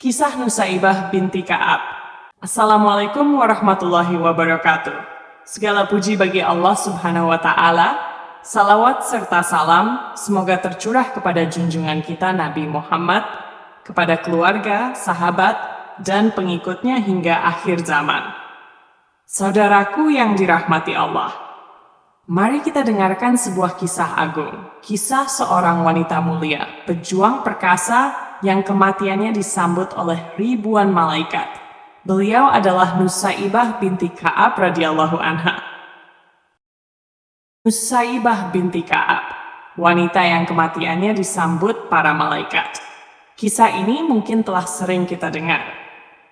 Kisah Nusaibah binti Ka'ab. Assalamualaikum warahmatullahi wabarakatuh. Segala puji bagi Allah Subhanahu wa Ta'ala. Salawat serta salam semoga tercurah kepada junjungan kita Nabi Muhammad, kepada keluarga, sahabat, dan pengikutnya hingga akhir zaman. Saudaraku yang dirahmati Allah, mari kita dengarkan sebuah kisah agung, kisah seorang wanita mulia, pejuang perkasa yang kematiannya disambut oleh ribuan malaikat. Beliau adalah Nusaibah binti Ka'ab radhiyallahu anha. Nusaibah binti Ka'ab, wanita yang kematiannya disambut para malaikat. Kisah ini mungkin telah sering kita dengar.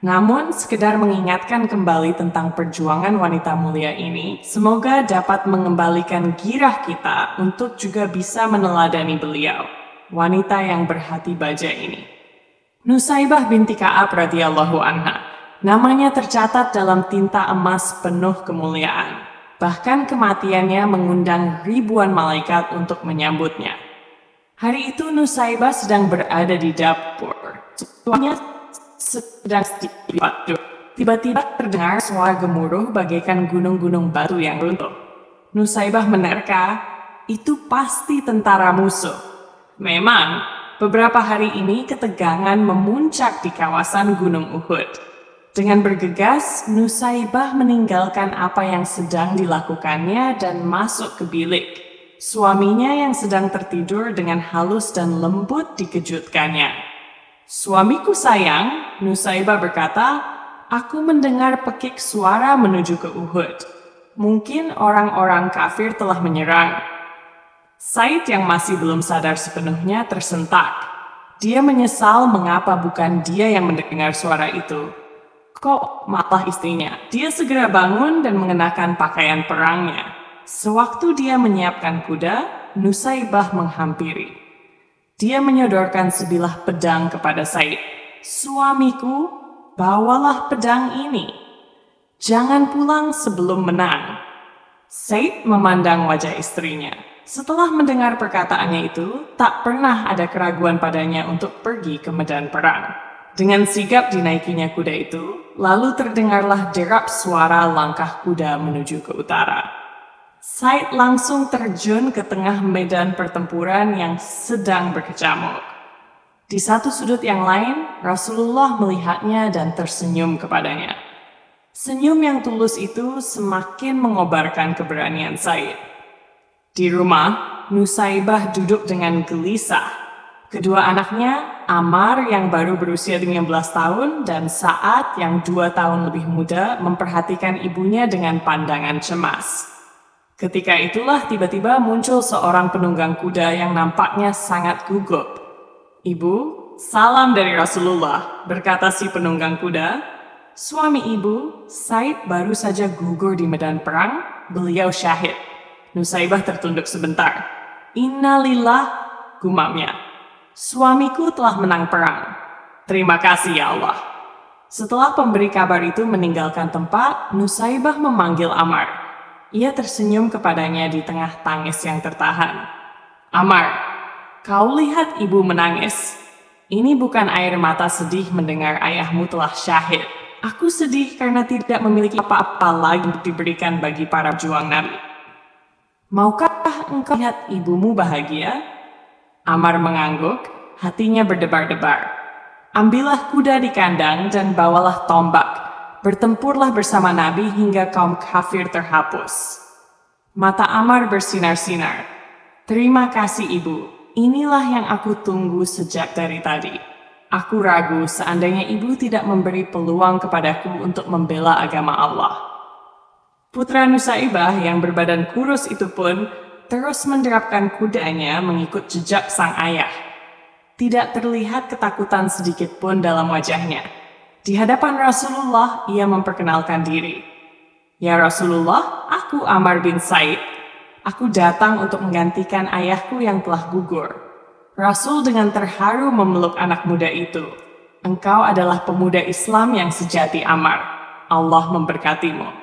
Namun, sekedar mengingatkan kembali tentang perjuangan wanita mulia ini, semoga dapat mengembalikan girah kita untuk juga bisa meneladani beliau, wanita yang berhati baja ini. Nusaibah binti Ka'ab radhiyallahu anha, namanya tercatat dalam tinta emas penuh kemuliaan. Bahkan kematiannya mengundang ribuan malaikat untuk menyambutnya. Hari itu Nusaibah sedang berada di dapur. Tuannya sedang tidur. Tiba-tiba terdengar suara gemuruh bagaikan gunung-gunung batu yang runtuh. Nusaibah menerka, itu pasti tentara musuh. Memang, beberapa hari ini ketegangan memuncak di kawasan Gunung Uhud. Dengan bergegas, Nusaibah meninggalkan apa yang sedang dilakukannya dan masuk ke bilik. Suaminya yang sedang tertidur dengan halus dan lembut dikejutkannya. "Suamiku sayang," Nusaibah berkata, "aku mendengar pekik suara menuju ke Uhud. Mungkin orang-orang kafir telah menyerang." Said yang masih belum sadar sepenuhnya tersentak. Dia menyesal mengapa bukan dia yang mendengar suara itu. Kok malah istrinya? Dia segera bangun dan mengenakan pakaian perangnya. Sewaktu dia menyiapkan kuda, Nusaibah menghampiri. Dia menyodorkan sebilah pedang kepada Said. "Suamiku, bawalah pedang ini. Jangan pulang sebelum menang." Said memandang wajah istrinya. Setelah mendengar perkataannya itu, tak pernah ada keraguan padanya untuk pergi ke medan perang. Dengan sigap dinaikinya kuda itu, lalu terdengarlah derap suara langkah kuda menuju ke utara. Said langsung terjun ke tengah medan pertempuran yang sedang berkecamuk. Di satu sudut yang lain, Rasulullah melihatnya dan tersenyum kepadanya. Senyum yang tulus itu semakin mengobarkan keberanian Said. Di rumah, Nusaibah duduk dengan gelisah. Kedua anaknya, Ammar yang baru berusia 15 tahun dan Sa'ad yang 2 tahun lebih muda, memperhatikan ibunya dengan pandangan cemas. Ketika itulah tiba-tiba muncul seorang penunggang kuda yang nampaknya sangat gugup. "Ibu, salam dari Rasulullah," berkata si penunggang kuda. "Suami ibu, Said baru saja gugur di medan perang, beliau syahid." Nusaibah tertunduk sebentar. "Innalillah," gumamnya. "Suamiku telah menang perang. Terima kasih ya Allah." Setelah pemberi kabar itu meninggalkan tempat, Nusaibah memanggil Ammar. Ia tersenyum kepadanya di tengah tangis yang tertahan. "Ammar, kau lihat ibu menangis. Ini bukan air mata sedih mendengar ayahmu telah syahid. Aku sedih karena tidak memiliki apa-apa lagi untuk diberikan bagi para pejuang Nabi. Maukah engkau lihat ibumu bahagia?" Ammar mengangguk, hatinya berdebar-debar. "Ambillah kuda di kandang dan bawalah tombak. Bertempurlah bersama Nabi hingga kaum kafir terhapus." Mata Ammar bersinar-sinar. "Terima kasih ibu, inilah yang aku tunggu sejak dari tadi. Aku ragu seandainya ibu tidak memberi peluang kepadaku untuk membela agama Allah." Putra Nusaibah yang berbadan kurus itu pun terus menderapkan kudanya mengikut jejak sang ayah. Tidak terlihat ketakutan sedikit pun dalam wajahnya. Di hadapan Rasulullah, ia memperkenalkan diri. "Ya Rasulullah, aku Ammar bin Said. Aku datang untuk menggantikan ayahku yang telah gugur." Rasul dengan terharu memeluk anak muda itu. "Engkau adalah pemuda Islam yang sejati, Ammar. Allah memberkatimu."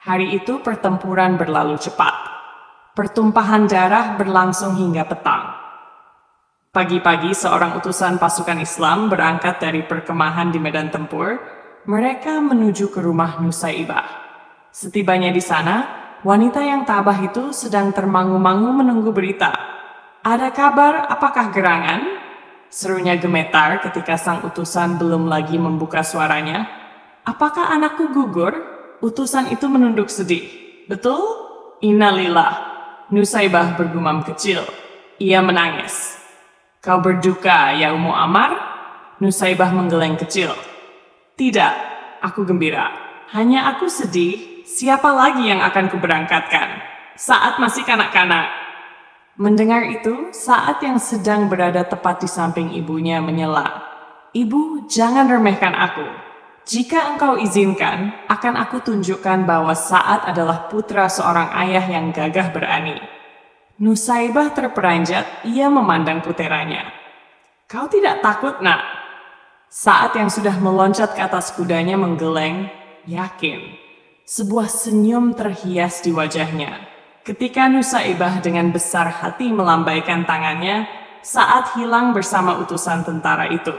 Hari itu pertempuran berlalu cepat. Pertumpahan darah berlangsung hingga petang. Pagi-pagi seorang utusan pasukan Islam berangkat dari perkemahan di medan tempur. Mereka menuju ke rumah Nusaibah. Setibanya di sana, wanita yang tabah itu sedang termangu-mangu menunggu berita. "Ada kabar, apakah gerangan?" Serunya gemetar ketika sang utusan belum lagi membuka suaranya. "Apakah anakku gugur?" Utusan itu menunduk sedih. "Betul?" "Innalillah." Nusaibah bergumam kecil. Ia menangis. "Kau berduka, ya Ummu Ammar?" Nusaibah menggeleng kecil. "Tidak, aku gembira. Hanya aku sedih, siapa lagi yang akan kuberangkatkan? Saat masih kanak-kanak." Mendengar itu, Saat yang sedang berada tepat di samping ibunya menyela. "Ibu, jangan remehkan aku. Jika engkau izinkan, akan aku tunjukkan bahwa Saat adalah putra seorang ayah yang gagah berani." Nusaibah terperanjat, ia memandang puteranya. "Kau tidak takut, nak?" Saat yang sudah meloncat ke atas kudanya menggeleng, yakin. Sebuah senyum terhias di wajahnya. Ketika Nusaibah dengan besar hati melambaikan tangannya, Saat hilang bersama utusan tentara itu.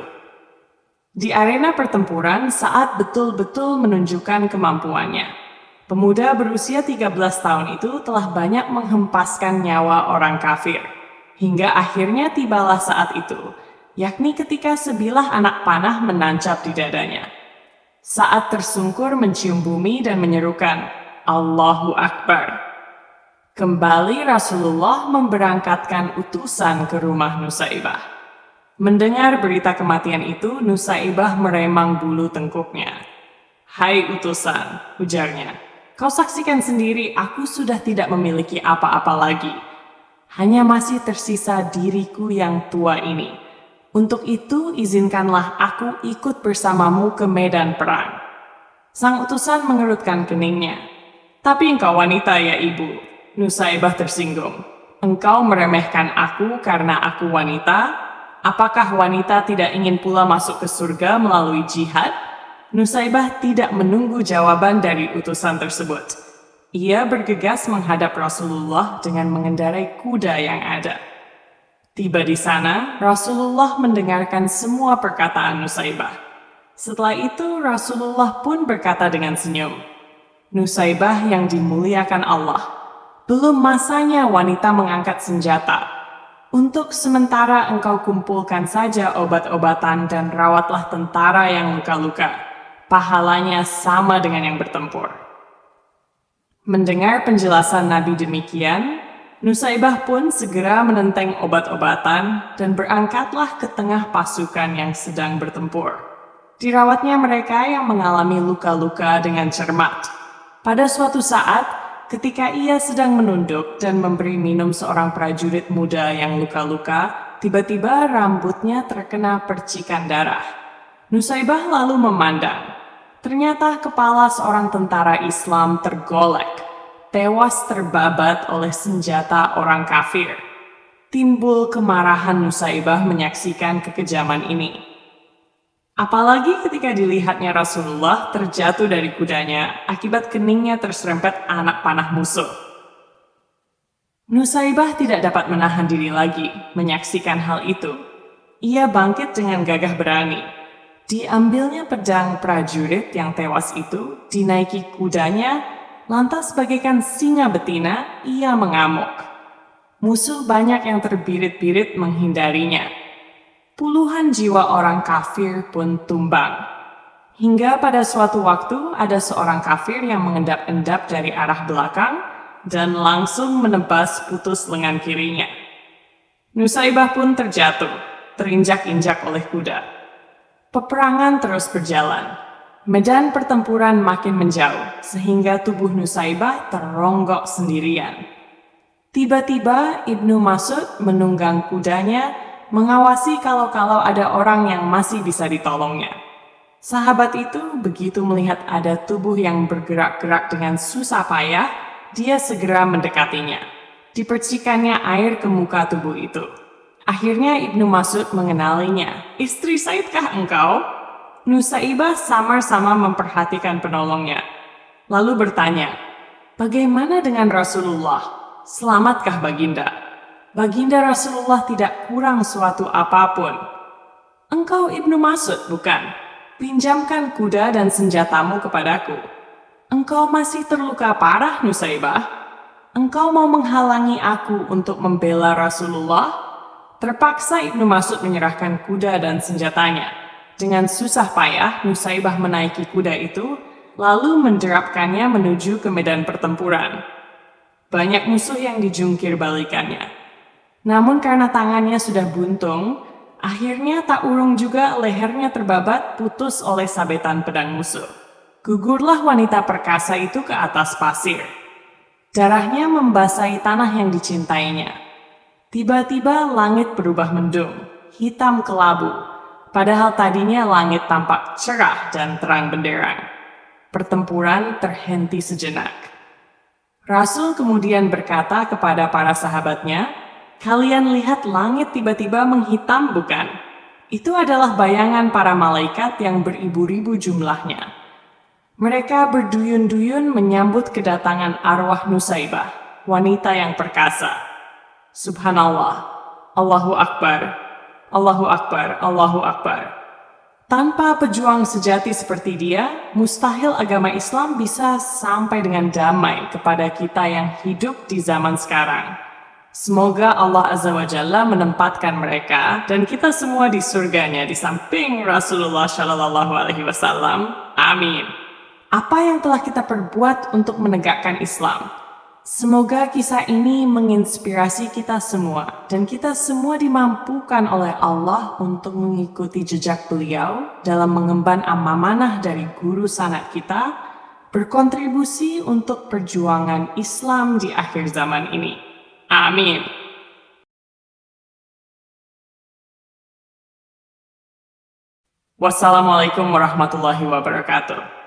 Di arena pertempuran, Saat betul-betul menunjukkan kemampuannya. Pemuda berusia 13 tahun itu telah banyak menghempaskan nyawa orang kafir. Hingga akhirnya tibalah saat itu, yakni ketika sebilah anak panah menancap di dadanya. Saat tersungkur mencium bumi dan menyerukan, "Allahu Akbar." Kembali Rasulullah memberangkatkan utusan ke rumah Nusaibah. Mendengar berita kematian itu, Nusaibah meremang bulu tengkuknya. "Hai utusan," ujarnya, "kau saksikan sendiri aku sudah tidak memiliki apa-apa lagi. Hanya masih tersisa diriku yang tua ini. Untuk itu izinkanlah aku ikut bersamamu ke medan perang." Sang utusan mengerutkan keningnya. "Tapi engkau wanita ya ibu." Nusaibah tersinggung. "Engkau meremehkan aku karena aku wanita? Apakah wanita tidak ingin pula masuk ke surga melalui jihad?" Nusaibah tidak menunggu jawaban dari utusan tersebut. Ia bergegas menghadap Rasulullah dengan mengendarai kuda yang ada. Tiba di sana, Rasulullah mendengarkan semua perkataan Nusaibah. Setelah itu, Rasulullah pun berkata dengan senyum, "Nusaibah yang dimuliakan Allah, belum masanya wanita mengangkat senjata. Untuk sementara engkau kumpulkan saja obat-obatan dan rawatlah tentara yang luka-luka. Pahalanya sama dengan yang bertempur." Mendengar penjelasan Nabi demikian, Nusaibah pun segera menenteng obat-obatan dan berangkatlah ke tengah pasukan yang sedang bertempur. Dirawatnya mereka yang mengalami luka-luka dengan cermat. Pada suatu saat, ketika ia sedang menunduk dan memberi minum seorang prajurit muda yang luka-luka, tiba-tiba rambutnya terkena percikan darah. Nusaibah lalu memandang. Ternyata kepala seorang tentara Islam tergolek, tewas terbabat oleh senjata orang kafir. Timbul kemarahan Nusaibah menyaksikan kekejaman ini. Apalagi ketika dilihatnya Rasulullah terjatuh dari kudanya akibat keningnya terserempet anak panah musuh. Nusaibah tidak dapat menahan diri lagi menyaksikan hal itu. Ia bangkit dengan gagah berani. Diambilnya pedang prajurit yang tewas itu, dinaiki kudanya, lantas bagaikan singa betina, ia mengamuk. Musuh banyak yang terbirit-birit menghindarinya. Puluhan jiwa orang kafir pun tumbang. Hingga pada suatu waktu ada seorang kafir yang mengendap-endap dari arah belakang dan langsung menebas putus lengan kirinya. Nusaibah pun terjatuh, terinjak-injak oleh kuda. Peperangan terus berjalan. Medan pertempuran makin menjauh, sehingga tubuh Nusaibah teronggok sendirian. Tiba-tiba Ibnu Mas'ud menunggang kudanya, mengawasi kalau-kalau ada orang yang masih bisa ditolongnya. Sahabat itu begitu melihat ada tubuh yang bergerak-gerak dengan susah payah, dia segera mendekatinya. Dipercikannya air ke muka tubuh itu. Akhirnya Ibnu Mas'ud mengenalinya. "Istri Saidkah engkau?" Nusaibah samar-samar memperhatikan penolongnya. Lalu bertanya, "Bagaimana dengan Rasulullah? Selamatkah Baginda?" Baginda Rasulullah tidak kurang suatu apapun. Engkau Ibnu Mas'ud, bukan? Pinjamkan kuda dan senjatamu kepadaku. Engkau masih terluka parah, Nusaibah. Engkau mau menghalangi aku untuk membela Rasulullah? Terpaksa Ibnu Mas'ud menyerahkan kuda dan senjatanya. Dengan susah payah, Nusaibah menaiki kuda itu, lalu menderapkannya menuju ke medan pertempuran. Banyak musuh yang dijungkir balikannya. Namun karena tangannya sudah buntung, akhirnya tak urung juga lehernya terbabat putus oleh sabetan pedang musuh. Gugurlah wanita perkasa itu ke atas pasir. Darahnya membasahi tanah yang dicintainya. Tiba-tiba langit berubah mendung, hitam kelabu, padahal tadinya langit tampak cerah dan terang benderang. Pertempuran terhenti sejenak. Rasul kemudian berkata kepada para sahabatnya, "Kalian lihat langit tiba-tiba menghitam, bukan? Itu adalah bayangan para malaikat yang beribu-ribu jumlahnya. Mereka berduyun-duyun menyambut kedatangan arwah Nusaibah, wanita yang perkasa. Subhanallah, Allahu Akbar, Allahu Akbar, Allahu Akbar. Tanpa pejuang sejati seperti dia, mustahil agama Islam bisa sampai dengan damai kepada kita yang hidup di zaman sekarang. Semoga Allah Azza wa Jalla menempatkan mereka dan kita semua di surganya di samping Rasulullah Shallallahu Alaihi Wasallam. Amin. Apa yang telah kita perbuat untuk menegakkan Islam? Semoga kisah ini menginspirasi kita semua dan kita semua dimampukan oleh Allah untuk mengikuti jejak beliau dalam mengemban amanah dari guru sanad kita, berkontribusi untuk perjuangan Islam di akhir zaman ini. Amin. Wassalamualaikum warahmatullahi wabarakatuh.